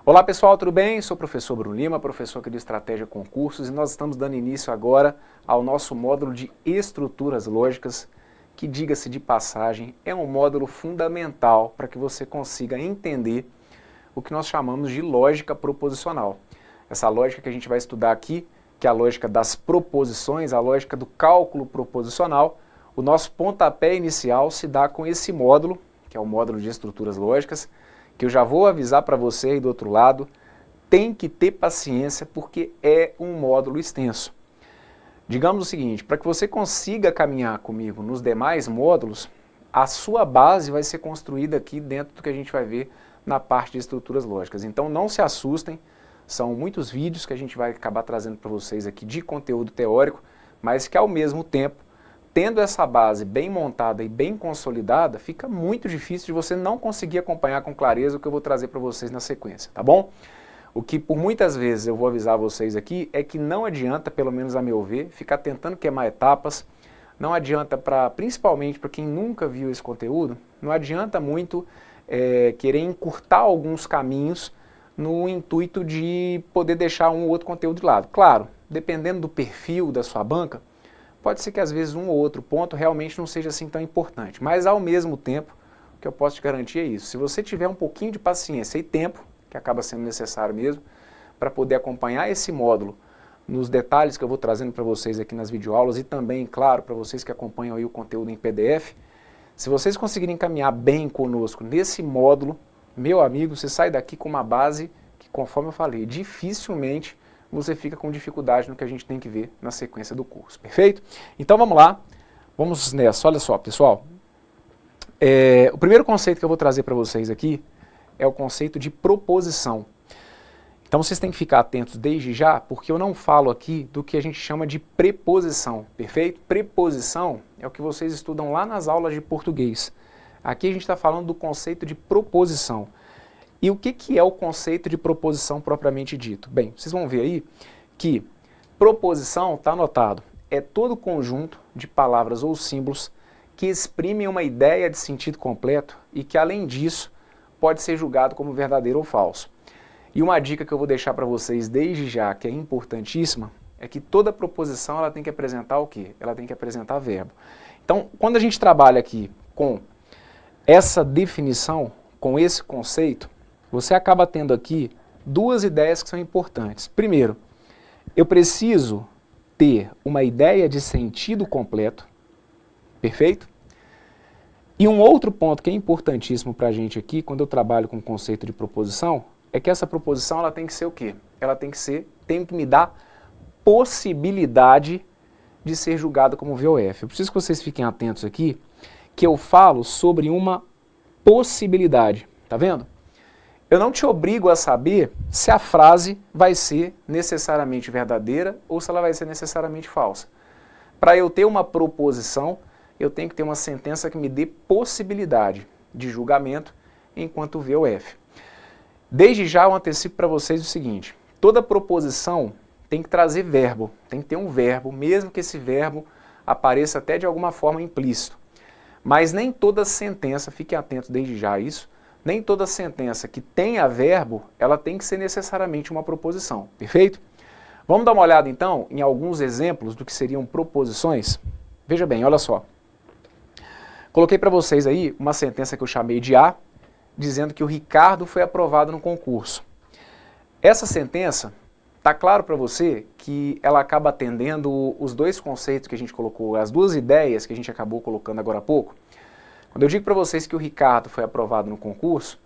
Olá pessoal, tudo bem? Sou o professor Bruno Lima, professor aqui de Estratégia Concursos, e nós estamos dando início agora ao nosso módulo de estruturas lógicas, que, diga-se de passagem, é um módulo fundamental para que você consiga entender o que nós chamamos de lógica proposicional. Essa lógica que a gente vai estudar aqui, que é a lógica das proposições, a lógica do cálculo proposicional, o nosso pontapé inicial se dá com esse módulo, que é o módulo de estruturas lógicas, que eu já vou avisar para você aí do outro lado, tem que ter paciência porque é um módulo extenso. Digamos o seguinte, para que você consiga caminhar comigo nos demais módulos, a sua base vai ser construída aqui dentro do que a gente vai ver na parte de estruturas lógicas. Então não se assustem, são muitos vídeos que a gente vai acabar trazendo para vocês aqui de conteúdo teórico, mas que ao mesmo tempo, tendo essa base bem montada e bem consolidada, fica muito difícil de você não conseguir acompanhar com clareza o que eu vou trazer para vocês na sequência, tá bom? O que por muitas vezes eu vou avisar vocês aqui é que não adianta, pelo menos a meu ver, ficar tentando queimar etapas, não adianta, principalmente para quem nunca viu esse conteúdo, não adianta muito querer encurtar alguns caminhos no intuito de poder deixar um ou outro conteúdo de lado. Claro, dependendo do perfil da sua banca, pode ser que às vezes um ou outro ponto realmente não seja assim tão importante, mas ao mesmo tempo, o que eu posso te garantir é isso. Se você tiver um pouquinho de paciência e tempo, que acaba sendo necessário mesmo, para poder acompanhar esse módulo nos detalhes que eu vou trazendo para vocês aqui nas videoaulas e também, claro, para vocês que acompanham aí o conteúdo em PDF, se vocês conseguirem caminhar bem conosco nesse módulo, meu amigo, você sai daqui com uma base que, conforme eu falei, dificilmente você fica com dificuldade no que a gente tem que ver na sequência do curso, perfeito? Então vamos lá, vamos nessa. Olha só, pessoal, o primeiro conceito que eu vou trazer para vocês aqui é o conceito de proposição. Então vocês têm que ficar atentos desde já, porque eu não falo aqui do que a gente chama de preposição, perfeito? Preposição é o que vocês estudam lá nas aulas de português. Aqui a gente está falando do conceito de proposição. E o que é o conceito de proposição propriamente dito? Bem, vocês vão ver aí que proposição, está anotado, é todo conjunto de palavras ou símbolos que exprimem uma ideia de sentido completo e que, além disso, pode ser julgado como verdadeiro ou falso. E uma dica que eu vou deixar para vocês desde já, que é importantíssima, é que toda proposição ela tem que apresentar o quê? Ela tem que apresentar verbo. Então, quando a gente trabalha aqui com essa definição, com esse conceito, você acaba tendo aqui duas ideias que são importantes. Primeiro, eu preciso ter uma ideia de sentido completo, perfeito? E um outro ponto que é importantíssimo para a gente aqui, quando eu trabalho com o conceito de proposição, é que essa proposição ela tem que ser o quê? Ela tem que me dar possibilidade de ser julgada como VOF. Eu preciso que vocês fiquem atentos aqui, que eu falo sobre uma possibilidade, tá vendo? Eu não te obrigo a saber se a frase vai ser necessariamente verdadeira ou se ela vai ser necessariamente falsa. Para eu ter uma proposição, eu tenho que ter uma sentença que me dê possibilidade de julgamento enquanto VOF. Desde já eu antecipo para vocês o seguinte, toda proposição tem que trazer verbo, tem que ter um verbo, mesmo que esse verbo apareça até de alguma forma implícito. Mas nem toda sentença, fiquem atentos desde já a isso, nem toda sentença que tenha verbo, ela tem que ser necessariamente uma proposição, perfeito? Vamos dar uma olhada então em alguns exemplos do que seriam proposições? Veja bem, olha só. Coloquei para vocês aí uma sentença que eu chamei de A, dizendo que o Ricardo foi aprovado no concurso. Essa sentença, está claro para você que ela acaba atendendo os dois conceitos que a gente colocou, as duas ideias que a gente acabou colocando agora há pouco. Quando eu digo para vocês que o Ricardo foi aprovado no concurso,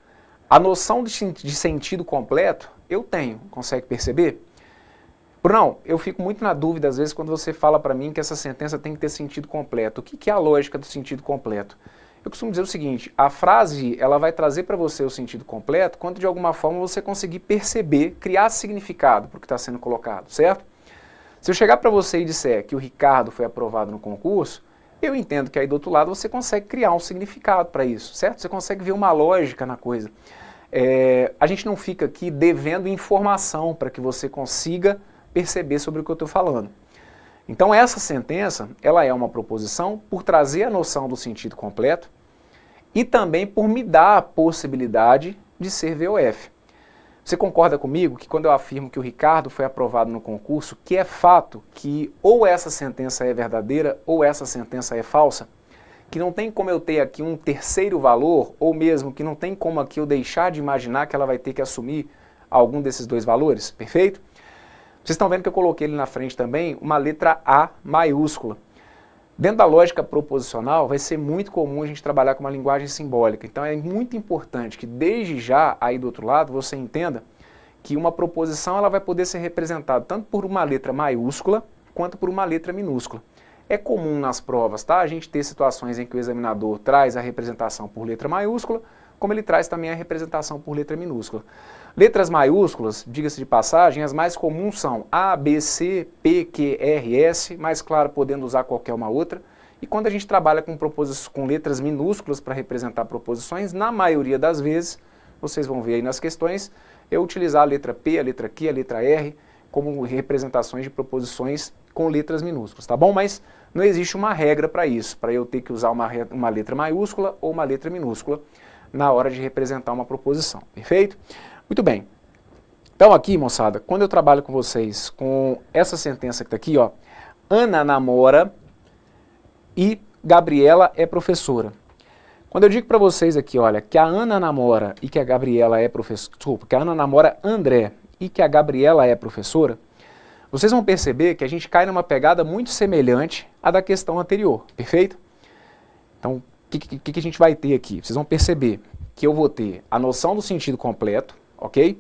a noção de sentido completo eu tenho, consegue perceber? Brunão, eu fico muito na dúvida às vezes quando você fala para mim que essa sentença tem que ter sentido completo. O que é a lógica do sentido completo? Eu costumo dizer o seguinte, a frase ela vai trazer para você o sentido completo quando de alguma forma você conseguir perceber, criar significado para o que está sendo colocado, certo? Se eu chegar para você e disser que o Ricardo foi aprovado no concurso, eu entendo que aí do outro lado você consegue criar um significado para isso, certo? Você consegue ver uma lógica na coisa. A gente não fica aqui devendo informação para que você consiga perceber sobre o que eu estou falando. Então essa sentença, ela é uma proposição por trazer a noção do sentido completo e também por me dar a possibilidade de ser VOF. Você concorda comigo que quando eu afirmo que o Ricardo foi aprovado no concurso, que é fato que ou essa sentença é verdadeira ou essa sentença é falsa? Que não tem como eu ter aqui um terceiro valor, ou mesmo que não tem como aqui eu deixar de imaginar que ela vai ter que assumir algum desses dois valores, perfeito? Vocês estão vendo que eu coloquei ali na frente também uma letra A maiúscula. Dentro da lógica proposicional, vai ser muito comum a gente trabalhar com uma linguagem simbólica. Então é muito importante que desde já, aí do outro lado, você entenda que uma proposição ela vai poder ser representada tanto por uma letra maiúscula quanto por uma letra minúscula. É comum nas provas, tá? A gente ter situações em que o examinador traz a representação por letra maiúscula, como ele traz também a representação por letra minúscula. Letras maiúsculas, diga-se de passagem, as mais comuns são A, B, C, P, Q, R, S, mais claro, podendo usar qualquer uma outra. E quando a gente trabalha com letras minúsculas para representar proposições, na maioria das vezes, vocês vão ver aí nas questões, eu utilizar a letra P, a letra Q, a letra R, como representações de proposições com letras minúsculas, tá bom? Mas não existe uma regra para isso, para eu ter que usar uma letra maiúscula ou uma letra minúscula na hora de representar uma proposição, perfeito? Muito bem. Então aqui, moçada, quando eu trabalho com vocês com essa sentença que está aqui, ó, Ana namora e Gabriela é professora. Quando eu digo para vocês aqui, olha, que a Ana namora e que a Gabriela é professora, desculpa, que a Ana namora André e que a Gabriela é professora, vocês vão perceber que a gente cai numa pegada muito semelhante à da questão anterior, perfeito? Então, o que a gente vai ter aqui? Vocês vão perceber que eu vou ter a noção do sentido completo, ok?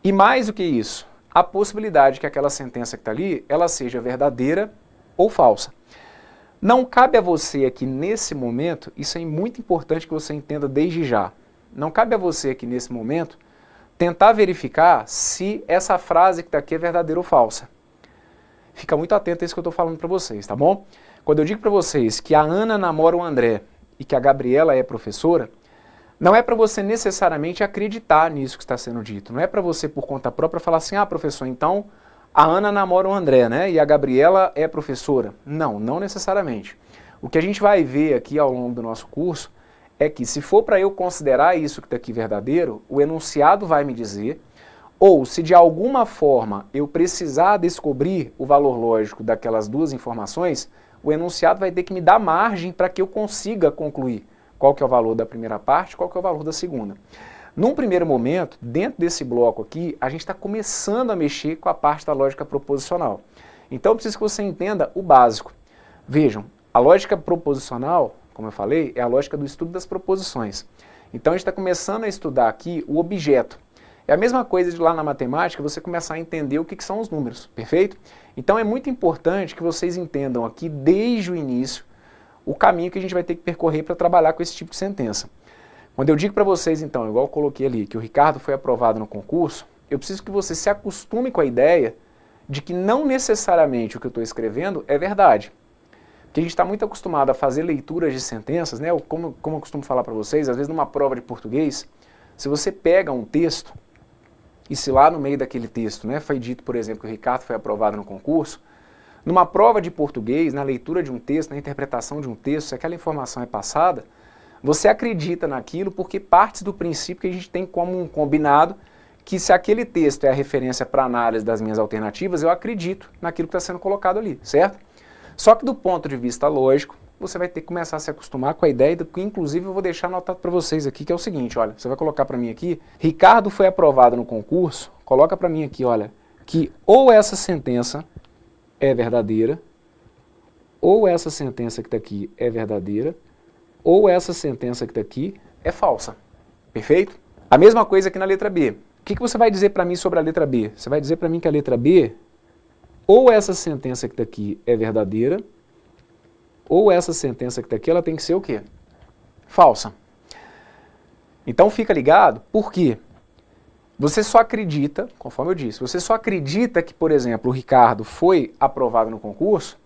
E mais do que isso, a possibilidade que aquela sentença que está ali, ela seja verdadeira ou falsa. Não cabe a você aqui nesse momento, isso é muito importante que você entenda desde já, não cabe a você aqui nesse momento tentar verificar se essa frase que está aqui é verdadeira ou falsa. Fica muito atento a isso que eu estou falando para vocês, tá bom? Quando eu digo para vocês que a Ana namora o André e que a Gabriela é professora, não é para você necessariamente acreditar nisso que está sendo dito. Não é para você, por conta própria, falar assim, ah, professor, então a Ana namora o André, né? E a Gabriela é professora. Não, não necessariamente. O que a gente vai ver aqui ao longo do nosso curso é que se for para eu considerar isso que está aqui verdadeiro, o enunciado vai me dizer, ou se de alguma forma eu precisar descobrir o valor lógico daquelas duas informações, o enunciado vai ter que me dar margem para que eu consiga concluir qual que é o valor da primeira parte, qual que é o valor da segunda. Num primeiro momento, dentro desse bloco aqui, a gente está começando a mexer com a parte da lógica proposicional. Então eu preciso que você entenda o básico. Vejam, a lógica proposicional, como eu falei, é a lógica do estudo das proposições. Então a gente está começando a estudar aqui o objeto. É a mesma coisa de lá na matemática, você começar a entender o que são os números, perfeito? Então é muito importante que vocês entendam aqui, desde o início, o caminho que a gente vai ter que percorrer para trabalhar com esse tipo de sentença. Quando eu digo para vocês, então, igual eu coloquei ali, que o Ricardo foi aprovado no concurso, eu preciso que você se acostume com a ideia de que não necessariamente o que eu estou escrevendo é verdade. Porque a gente está muito acostumado a fazer leituras de sentenças, né? Como eu costumo falar para vocês, às vezes numa prova de português, se você pega um texto, e se lá no meio daquele texto, né, foi dito, por exemplo, que o Ricardo foi aprovado no concurso, numa prova de português, na leitura de um texto, na interpretação de um texto, se aquela informação é passada, você acredita naquilo porque parte do princípio que a gente tem como um combinado que se aquele texto é a referência para análise das minhas alternativas, eu acredito naquilo que está sendo colocado ali, certo? Só que do ponto de vista lógico, você vai ter que começar a se acostumar com a ideia, que inclusive eu vou deixar anotado para vocês aqui, que é o seguinte, olha, você vai colocar para mim aqui, Ricardo foi aprovado no concurso, coloca para mim aqui, olha, que ou essa sentença é verdadeira, ou essa sentença que está aqui é verdadeira, ou essa sentença que está aqui é falsa. Perfeito? A mesma coisa aqui na letra B. O que você vai dizer para mim sobre a letra B? Você vai dizer para mim que a letra B, ou essa sentença que está aqui é verdadeira, ou essa sentença que está aqui, ela tem que ser o quê? Falsa. Então fica ligado, por quê? Você só acredita, conforme eu disse, você só acredita que, por exemplo, o Ricardo foi aprovado no concurso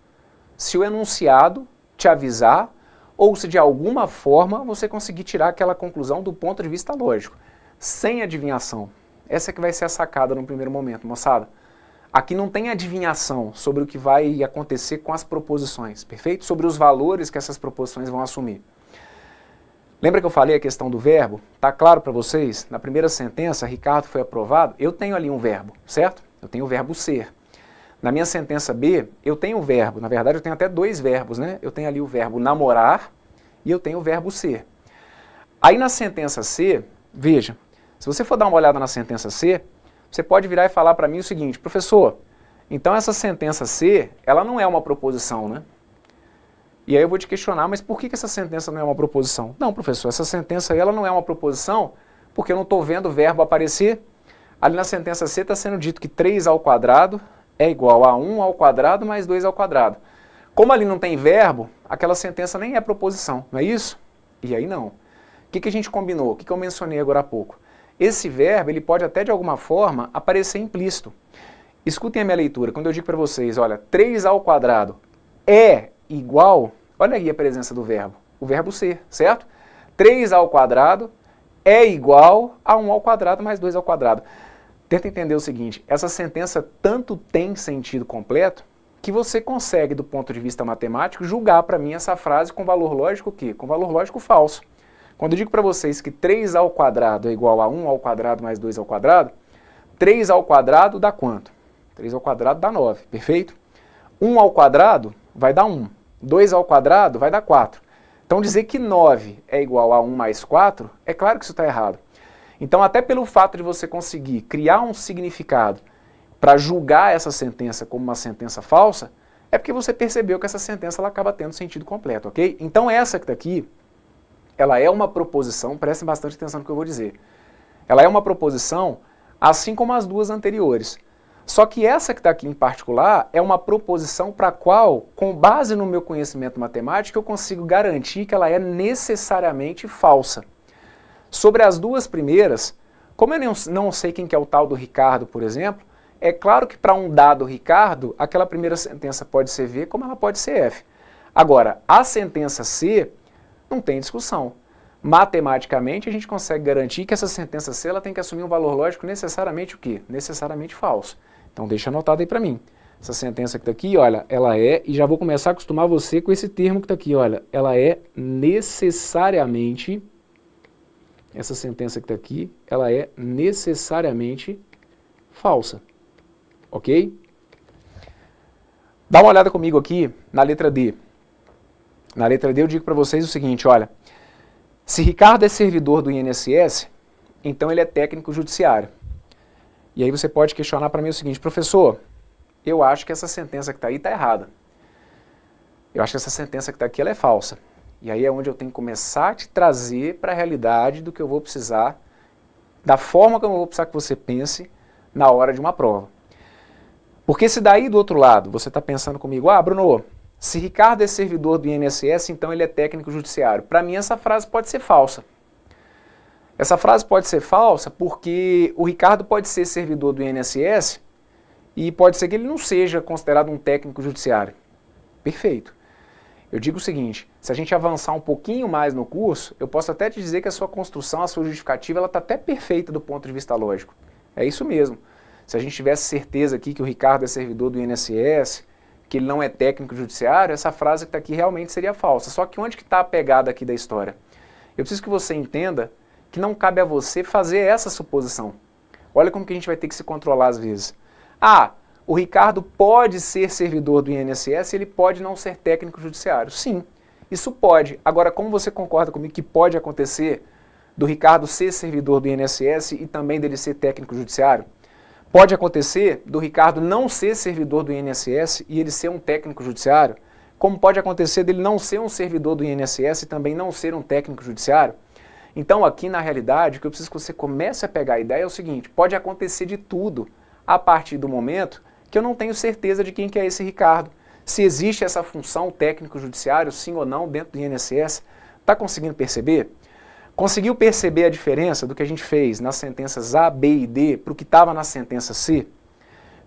se o enunciado te avisar ou se de alguma forma você conseguir tirar aquela conclusão do ponto de vista lógico, sem adivinhação. Essa que vai ser a sacada no primeiro momento, moçada. Aqui não tem adivinhação sobre o que vai acontecer com as proposições, perfeito? Sobre os valores que essas proposições vão assumir. Lembra que eu falei a questão do verbo? Tá claro para vocês? Na primeira sentença, Ricardo foi aprovado, eu tenho ali um verbo, certo? Eu tenho o verbo ser. Na minha sentença B, eu tenho um verbo, na verdade eu tenho até dois verbos, né? Eu tenho ali o verbo namorar e eu tenho o verbo ser. Aí na sentença C, veja, se você for dar uma olhada na sentença C, você pode virar e falar para mim o seguinte: professor, então essa sentença C, ela não é uma proposição, né? E aí eu vou te questionar, mas por que essa sentença não é uma proposição? Não, professor, essa sentença aí, ela não é uma proposição porque eu não estou vendo o verbo aparecer. Ali na sentença C está sendo dito que 3 ao quadrado é igual a 1 ao quadrado mais 2 ao quadrado. Como ali não tem verbo, aquela sentença nem é proposição, não é isso? E aí não. O que a gente combinou? O que eu mencionei agora há pouco? Esse verbo, ele pode até de alguma forma aparecer implícito. Escutem a minha leitura, quando eu digo para vocês, olha, 3 ao quadrado é igual, olha aí a presença do verbo, o verbo ser, certo? 3 ao quadrado é igual a 1 ao quadrado mais 2 ao quadrado. Tenta entender o seguinte, essa sentença tanto tem sentido completo que você consegue, do ponto de vista matemático, julgar para mim essa frase com valor lógico o quê? Com valor lógico falso. Quando eu digo para vocês que 3 ao quadrado é igual a 1 ao quadrado mais 2 ao quadrado, 3 ao quadrado dá quanto? 3 ao quadrado dá 9, perfeito? 1 ao quadrado vai dar 1. 2 ao quadrado vai dar 4. Então dizer que 9 é igual a 1 mais 4, é claro que isso está errado. Então até pelo fato de você conseguir criar um significado para julgar essa sentença como uma sentença falsa, é porque você percebeu que essa sentença ela acaba tendo sentido completo, ok? Então essa que está aqui, ela é uma proposição, prestem bastante atenção no que eu vou dizer. Ela é uma proposição assim como as duas anteriores. Só que essa que está aqui em particular é uma proposição para a qual, com base no meu conhecimento matemático, eu consigo garantir que ela é necessariamente falsa. Sobre as duas primeiras, como eu não sei quem que é o tal do Ricardo, por exemplo, é claro que para um dado Ricardo, aquela primeira sentença pode ser V como ela pode ser F. Agora, a sentença C não tem discussão. Matematicamente, a gente consegue garantir que essa sentença C ela tem que assumir um valor lógico necessariamente o quê? Necessariamente falso. Então deixa anotado aí para mim. Essa sentença que está aqui, olha, ela é, e já vou começar a acostumar você com esse termo que está aqui, olha, ela é necessariamente, essa sentença que está aqui, ela é necessariamente falsa. Ok? Dá uma olhada comigo aqui na letra D. Na letra D eu digo para vocês o seguinte, olha, se Ricardo é servidor do INSS, então ele é técnico judiciário. E aí você pode questionar para mim o seguinte, professor, eu acho que essa sentença que está aí está errada. Eu acho que essa sentença que está aqui ela é falsa. E aí é onde eu tenho que começar a te trazer para a realidade do que eu vou precisar, da forma como eu vou precisar que você pense na hora de uma prova. Porque se daí do outro lado você está pensando comigo, ah, Bruno, se Ricardo é servidor do INSS, então ele é técnico judiciário. Para mim essa frase pode ser falsa. Essa frase pode ser falsa porque o Ricardo pode ser servidor do INSS e pode ser que ele não seja considerado um técnico judiciário. Perfeito. Eu digo o seguinte, se a gente avançar um pouquinho mais no curso, eu posso até te dizer que a sua construção, a sua justificativa, ela está até perfeita do ponto de vista lógico. É isso mesmo. Se a gente tivesse certeza aqui que o Ricardo é servidor do INSS, que ele não é técnico judiciário, essa frase que está aqui realmente seria falsa. Só que onde que está a pegada aqui da história? Eu preciso que você entenda que não cabe a você fazer essa suposição. Olha como que a gente vai ter que se controlar às vezes. Ah, o Ricardo pode ser servidor do INSS e ele pode não ser técnico judiciário. Sim, isso pode. Agora, como você concorda comigo que pode acontecer do Ricardo ser servidor do INSS e também dele ser técnico judiciário? Pode acontecer do Ricardo não ser servidor do INSS e ele ser um técnico judiciário? Como pode acontecer dele não ser um servidor do INSS e também não ser um técnico judiciário? Então aqui na realidade, o que eu preciso que você comece a pegar a ideia é o seguinte, pode acontecer de tudo a partir do momento que eu não tenho certeza de quem que é esse Ricardo. Se existe essa função técnico-judiciário, sim ou não, dentro do INSS. Está conseguindo perceber? Conseguiu perceber a diferença do que a gente fez nas sentenças A, B e D para o que estava na sentença C?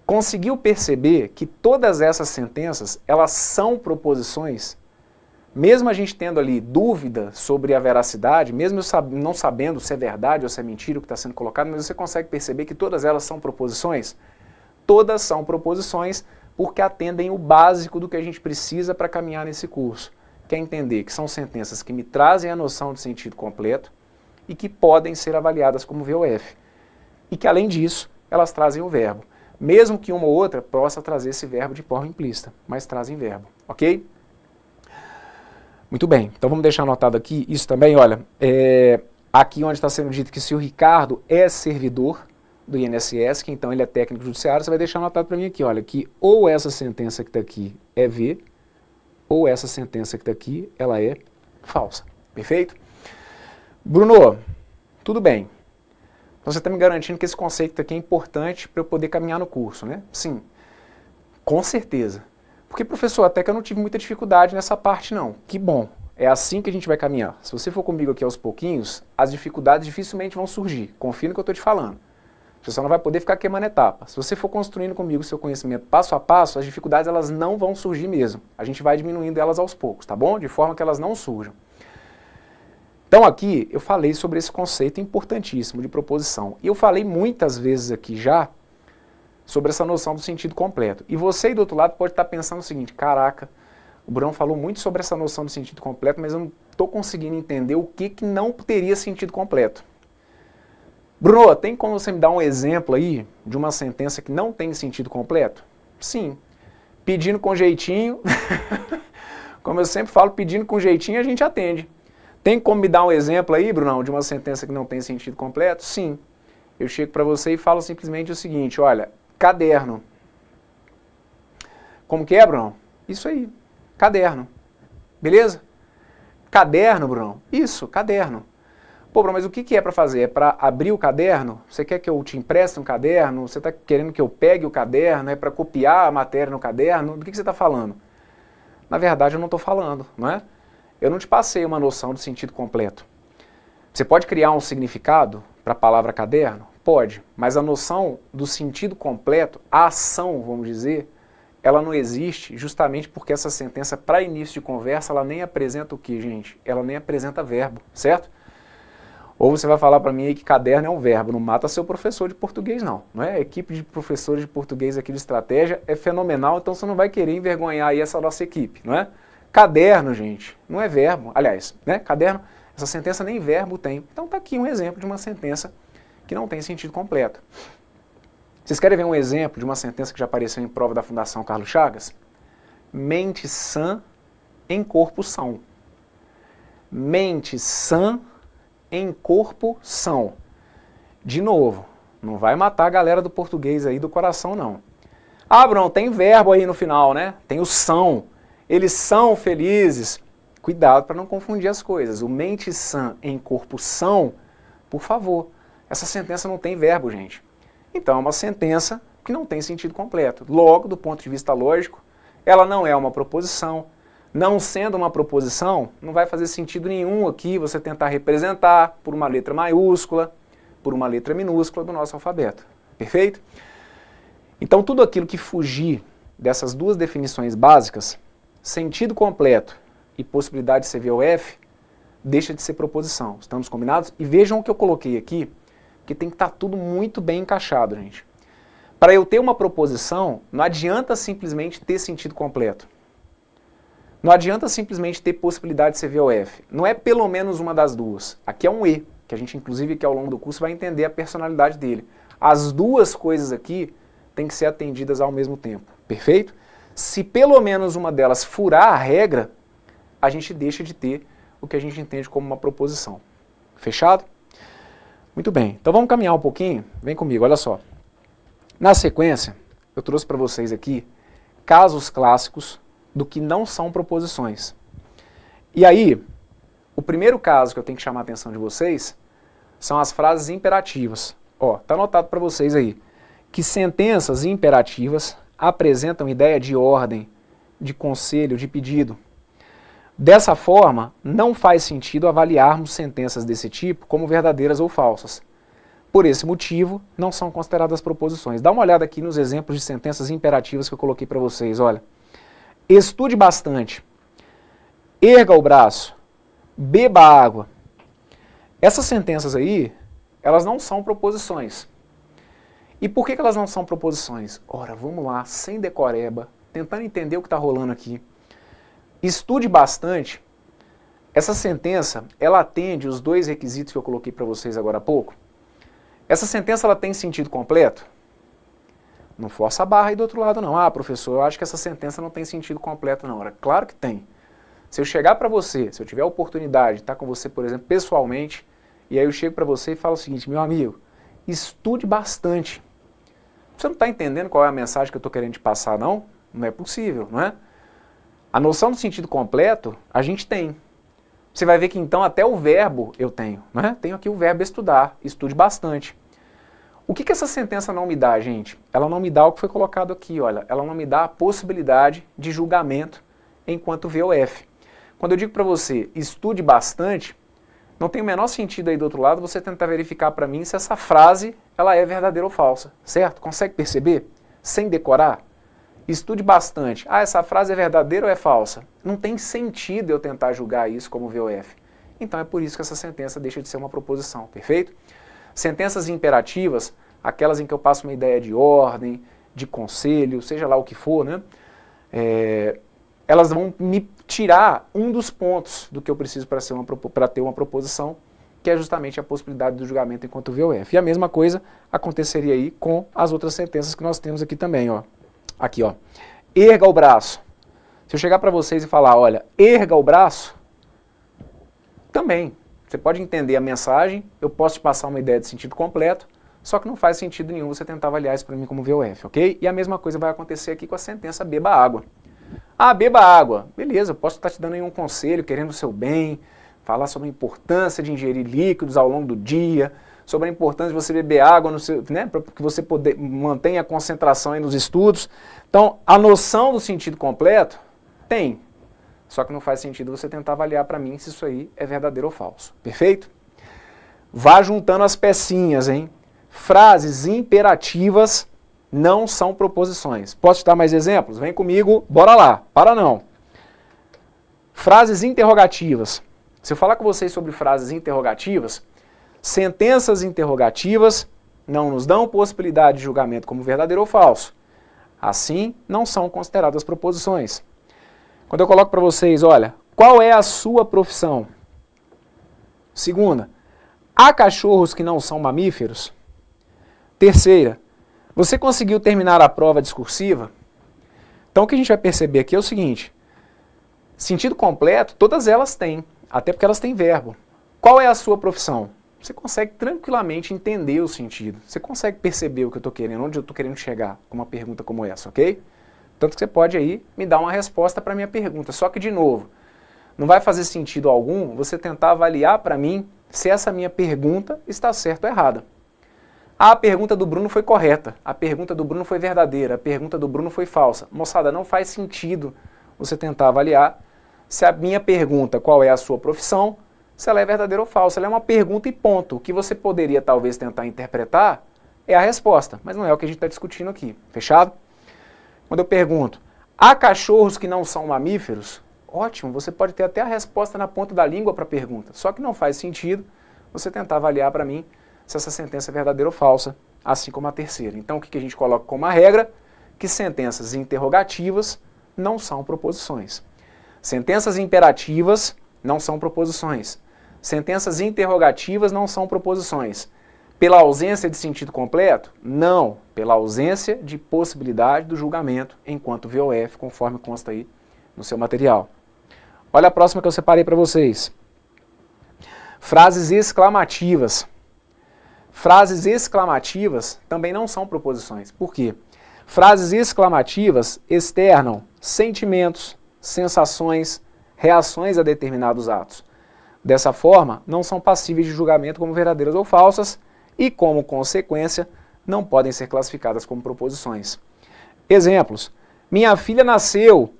Conseguiu perceber que todas essas sentenças, elas são proposições? Mesmo a gente tendo ali dúvida sobre a veracidade, mesmo não sabendo se é verdade ou se é mentira o que está sendo colocado, mas você consegue perceber que todas elas são proposições? Todas são proposições porque atendem o básico do que a gente precisa para caminhar nesse curso, quer entender que são sentenças que me trazem a noção de sentido completo e que podem ser avaliadas como VOF. E que, além disso, elas trazem o verbo. Mesmo que uma ou outra possa trazer esse verbo de forma implícita, mas trazem verbo, ok? Muito bem, então vamos deixar anotado aqui isso também, olha, aqui onde está sendo dito que se o Ricardo é servidor do INSS, que então ele é técnico judiciário, você vai deixar anotado para mim aqui, olha, que ou essa sentença que está aqui é V, ou essa sentença que está aqui, ela é falsa, perfeito? Bruno, tudo bem. Então você está me garantindo que esse conceito aqui é importante para eu poder caminhar no curso, né? Sim, com certeza. Porque, professor, até que eu não tive muita dificuldade nessa parte, não. Que bom, é assim que a gente vai caminhar. Se você for comigo aqui aos pouquinhos, as dificuldades dificilmente vão surgir. Confia no que eu estou te falando. Você só não vai poder ficar queimando etapa. Se você for construindo comigo o seu conhecimento passo a passo, as dificuldades elas não vão surgir mesmo. A gente vai diminuindo elas aos poucos, tá bom? De forma que elas não surjam. Então aqui eu falei sobre esse conceito importantíssimo de proposição. E eu falei muitas vezes aqui já sobre essa noção do sentido completo. E você aí do outro lado pode estar pensando o seguinte, caraca, o Bruno falou muito sobre essa noção do sentido completo, mas eu não estou conseguindo entender o que não teria sentido completo. Bruno, tem como você me dar um exemplo aí de uma sentença que não tem sentido completo? Sim. Pedindo com jeitinho, como eu sempre falo, pedindo com jeitinho a gente atende. Tem como me dar um exemplo aí, Brunão, de uma sentença que não tem sentido completo? Sim. Eu chego para você e falo simplesmente o seguinte, olha, caderno. Como que é, Brunão? Isso aí, caderno. Beleza? Caderno, Brunão? Isso, caderno. Pô, Bruno, mas o que é para fazer? É para abrir o caderno? Você quer que eu te empreste um caderno? Você está querendo que eu pegue o caderno? É para copiar a matéria no caderno? Do que você está falando? Na verdade, eu não estou falando, não é? Eu não te passei uma noção de sentido completo. Você pode criar um significado para a palavra caderno? Pode, mas a noção do sentido completo, a ação, vamos dizer, ela não existe justamente porque essa sentença, para início de conversa, ela nem apresenta o que, gente? Ela nem apresenta verbo, certo? Ou você vai falar para mim aí que caderno é um verbo, não mata seu professor de português não é? A equipe de professores de português aqui de estratégia é fenomenal, então você não vai querer envergonhar aí essa nossa equipe, não é? Caderno, gente, não é verbo, aliás, né? Caderno, essa sentença nem verbo tem. Então tá aqui um exemplo de uma sentença que não tem sentido completo. Vocês querem ver um exemplo de uma sentença que já apareceu em prova da Fundação Carlos Chagas? Mente sã em corpo são. Mente sã em corpo são. De novo, não vai matar a galera do português aí do coração, não. Ah, Bruno, tem verbo aí no final, né? Tem o são. Eles são felizes. Cuidado para não confundir as coisas. O mente sã em corpo são, por favor. Essa sentença não tem verbo, gente. Então é uma sentença que não tem sentido completo. Logo, do ponto de vista lógico, ela não é uma proposição. Não sendo uma proposição, não vai fazer sentido nenhum aqui você tentar representar por uma letra maiúscula, por uma letra minúscula do nosso alfabeto. Perfeito? Então tudo aquilo que fugir dessas duas definições básicas, sentido completo e possibilidade de ser VOF, deixa de ser proposição. Estamos combinados? E vejam o que eu coloquei aqui, que tem que estar tudo muito bem encaixado, gente. Para eu ter uma proposição, não adianta simplesmente ter sentido completo. Não adianta simplesmente ter possibilidade de ser VOF. Não é pelo menos uma das duas. Aqui é um E, que a gente inclusive aqui ao longo do curso vai entender a personalidade dele. As duas coisas aqui têm que ser atendidas ao mesmo tempo. Perfeito? Se pelo menos uma delas furar a regra, a gente deixa de ter o que a gente entende como uma proposição. Fechado? Muito bem. Então vamos caminhar um pouquinho. Vem comigo, olha só. Na sequência, eu trouxe para vocês aqui casos clássicos do que não são proposições. E aí, o primeiro caso que eu tenho que chamar a atenção de vocês são as frases imperativas. Ó, tá anotado para vocês aí que sentenças imperativas apresentam ideia de ordem, de conselho, de pedido. Dessa forma, não faz sentido avaliarmos sentenças desse tipo como verdadeiras ou falsas. Por esse motivo, não são consideradas proposições. Dá uma olhada aqui nos exemplos de sentenças imperativas que eu coloquei para vocês, olha. Estude bastante, erga o braço, beba água. Essas sentenças aí, elas não são proposições. E por que elas não são proposições? Ora, vamos lá, sem decoreba, tentando entender o que está rolando aqui. Estude bastante essa sentença, ela atende os dois requisitos que eu coloquei para vocês agora há pouco? Essa sentença, ela tem sentido completo? Não força a barra aí do outro lado não. Ah, professor, eu acho que essa sentença não tem sentido completo não. Claro que tem. Se eu chegar para você, se eu tiver a oportunidade de estar com você, por exemplo, pessoalmente, e aí eu chego para você e falo o seguinte, meu amigo, estude bastante. Você não está entendendo qual é a mensagem que eu estou querendo te passar, não? Não é possível, não é? A noção do sentido completo, a gente tem. Você vai ver que então até o verbo eu tenho, não é? Tenho aqui o verbo estudar, estude bastante. O que essa sentença não me dá, gente? Ela não me dá o que foi colocado aqui, olha. Ela não me dá a possibilidade de julgamento enquanto VOF. Quando eu digo para você, estude bastante, não tem o menor sentido aí do outro lado você tentar verificar para mim se essa frase ela é verdadeira ou falsa, certo? Consegue perceber? Sem decorar? Estude bastante. Ah, essa frase é verdadeira ou é falsa? Não tem sentido eu tentar julgar isso como VOF. Então é por isso que essa sentença deixa de ser uma proposição, perfeito? Sentenças imperativas, aquelas em que eu passo uma ideia de ordem, de conselho, seja lá o que for, né? Elas vão me tirar um dos pontos do que eu preciso para ter uma proposição, que é justamente a possibilidade do julgamento enquanto VOF. E a mesma coisa aconteceria aí com as outras sentenças que nós temos aqui também, ó. Aqui, ó. Erga o braço. Se eu chegar para vocês e falar, olha, erga o braço, também. Você pode entender a mensagem, eu posso te passar uma ideia de sentido completo, só que não faz sentido nenhum você tentar avaliar isso para mim como VOF, ok? E a mesma coisa vai acontecer aqui com a sentença beba água. Ah, beba água. Beleza, eu posso estar te dando aí um conselho, querendo o seu bem, falar sobre a importância de ingerir líquidos ao longo do dia, sobre a importância de você beber água, né, para que você mantenha a concentração aí nos estudos. Então, a noção do sentido completo tem. Só que não faz sentido você tentar avaliar para mim se isso aí é verdadeiro ou falso. Perfeito? Vá juntando as pecinhas, hein? Frases imperativas não são proposições. Posso te dar mais exemplos? Vem comigo, bora lá. Para não. Frases interrogativas. Se eu falar com vocês sobre frases interrogativas, sentenças interrogativas não nos dão possibilidade de julgamento como verdadeiro ou falso. Assim, não são consideradas proposições. Quando eu coloco para vocês, olha, qual é a sua profissão? Segunda, há cachorros que não são mamíferos? Terceira, você conseguiu terminar a prova discursiva? Então o que a gente vai perceber aqui é o seguinte, sentido completo, todas elas têm, até porque elas têm verbo. Qual é a sua profissão? Você consegue tranquilamente entender o sentido, você consegue perceber o que eu estou querendo, onde eu estou querendo chegar com uma pergunta como essa, ok? Tanto que você pode aí me dar uma resposta para a minha pergunta. Só que, de novo, não vai fazer sentido algum você tentar avaliar para mim se essa minha pergunta está certa ou errada. Ah, a pergunta do Bruno foi correta, a pergunta do Bruno foi verdadeira, a pergunta do Bruno foi falsa. Moçada, não faz sentido você tentar avaliar se a minha pergunta, qual é a sua profissão, se ela é verdadeira ou falsa. Ela é uma pergunta e ponto. O que você poderia talvez tentar interpretar é a resposta, mas não é o que a gente está discutindo aqui. Fechado? Quando eu pergunto, há cachorros que não são mamíferos? Ótimo, você pode ter até a resposta na ponta da língua para a pergunta. Só que não faz sentido você tentar avaliar para mim se essa sentença é verdadeira ou falsa, assim como a terceira. Então o que a gente coloca como uma regra? Que sentenças interrogativas não são proposições. Sentenças imperativas não são proposições. Sentenças interrogativas não são proposições. Pela ausência de sentido completo? Não, pela ausência de possibilidade do julgamento enquanto VOF, conforme consta aí no seu material. Olha a próxima que eu separei para vocês. Frases exclamativas. Frases exclamativas também não são proposições. Por quê? Frases exclamativas externam sentimentos, sensações, reações a determinados atos. Dessa forma, não são passíveis de julgamento como verdadeiras ou falsas, e, como consequência, não podem ser classificadas como proposições. Exemplos. Minha filha nasceu.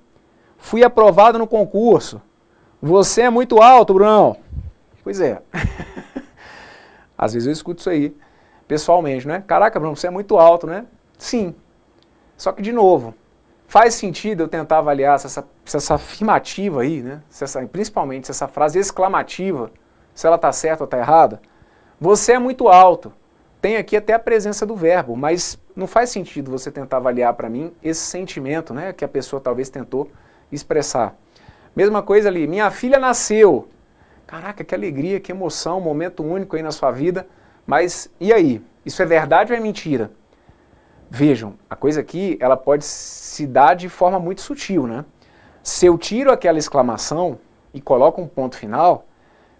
Fui aprovado no concurso. Você é muito alto, Brunão. Pois é. Às vezes eu escuto isso aí, pessoalmente, né? Caraca, Bruno, você é muito alto, né? Sim. Só que, de novo, faz sentido eu tentar avaliar se essa afirmativa aí, né? Principalmente se essa frase exclamativa, se ela está certa ou está errada. Você é muito alto. Tem aqui até a presença do verbo, mas não faz sentido você tentar avaliar para mim esse sentimento, né, que a pessoa talvez tentou expressar. Mesma coisa ali, minha filha nasceu. Caraca, que alegria, que emoção, um momento único aí na sua vida. Mas e aí? Isso é verdade ou é mentira? Vejam, a coisa aqui, ela pode se dar de forma muito sutil, né? Se eu tiro aquela exclamação e coloco um ponto final,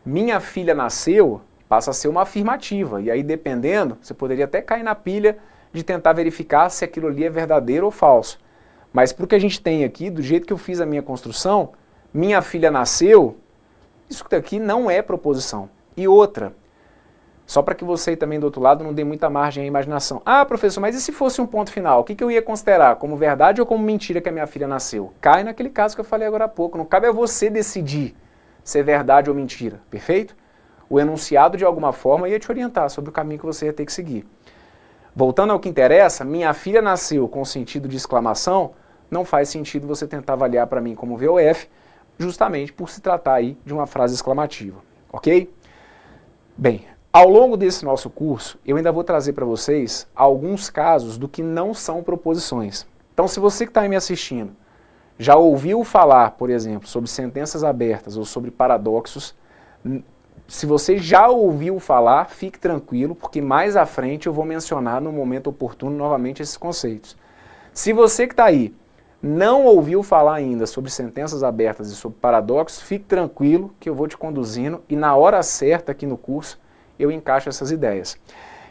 minha filha nasceu, passa a ser uma afirmativa. E aí, dependendo, você poderia até cair na pilha de tentar verificar se aquilo ali é verdadeiro ou falso. Mas para o que a gente tem aqui, do jeito que eu fiz a minha construção, minha filha nasceu, isso daqui não é proposição. E outra, só para que você também do outro lado não dê muita margem à imaginação. Ah, professor, mas e se fosse um ponto final? O que eu ia considerar? Como verdade ou como mentira que a minha filha nasceu? Cai naquele caso que eu falei agora há pouco. Não cabe a você decidir se é verdade ou mentira, perfeito? O enunciado, de alguma forma, ia te orientar sobre o caminho que você ia ter que seguir. Voltando ao que interessa, minha filha nasceu com sentido de exclamação, não faz sentido você tentar avaliar para mim como VOF, justamente por se tratar aí de uma frase exclamativa, ok? Bem, ao longo desse nosso curso, eu ainda vou trazer para vocês alguns casos do que não são proposições. Então, se você que está aí me assistindo já ouviu falar, por exemplo, sobre sentenças abertas ou sobre paradoxos, se você já ouviu falar, fique tranquilo, porque mais à frente eu vou mencionar no momento oportuno novamente esses conceitos. Se você que está aí não ouviu falar ainda sobre sentenças abertas e sobre paradoxos, fique tranquilo que eu vou te conduzindo e na hora certa aqui no curso eu encaixo essas ideias.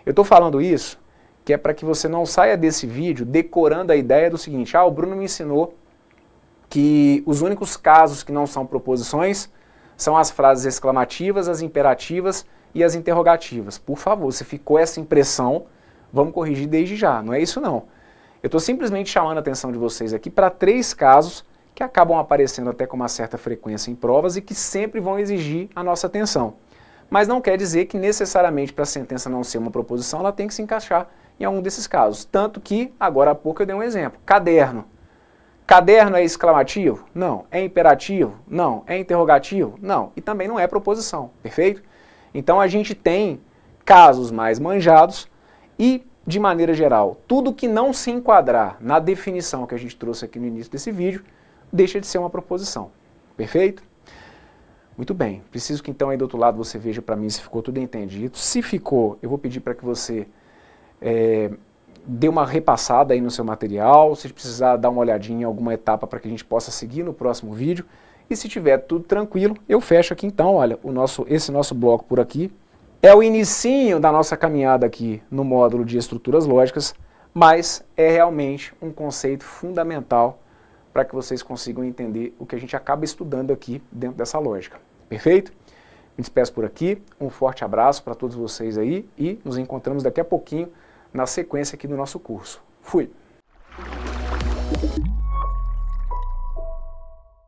Eu estou falando isso que é para que você não saia desse vídeo decorando a ideia do seguinte: o Bruno me ensinou que os únicos casos que não são proposições são as frases exclamativas, as imperativas e as interrogativas. Por favor, se ficou essa impressão, vamos corrigir desde já, não é isso não. Eu estou simplesmente chamando a atenção de vocês aqui para 3 casos que acabam aparecendo até com uma certa frequência em provas e que sempre vão exigir a nossa atenção. Mas não quer dizer que necessariamente para a sentença não ser uma proposição, ela tem que se encaixar em algum desses casos. Tanto que, agora há pouco eu dei um exemplo, caderno. Caderno é exclamativo? Não. É imperativo? Não. É interrogativo? Não. E também não é proposição, perfeito? Então a gente tem casos mais manjados e, de maneira geral, tudo que não se enquadrar na definição que a gente trouxe aqui no início desse vídeo, deixa de ser uma proposição, perfeito? Muito bem, preciso que então aí do outro lado você veja para mim se ficou tudo entendido. Se ficou, eu vou pedir para que você dê uma repassada aí no seu material, se precisar dar uma olhadinha em alguma etapa para que a gente possa seguir no próximo vídeo. E se tiver tudo tranquilo, eu fecho aqui então, olha, esse nosso bloco por aqui é o inicinho da nossa caminhada aqui no módulo de estruturas lógicas, mas é realmente um conceito fundamental para que vocês consigam entender o que a gente acaba estudando aqui dentro dessa lógica. Perfeito? Me despeço por aqui, um forte abraço para todos vocês aí e nos encontramos daqui a pouquinho na sequência aqui do nosso curso. Fui!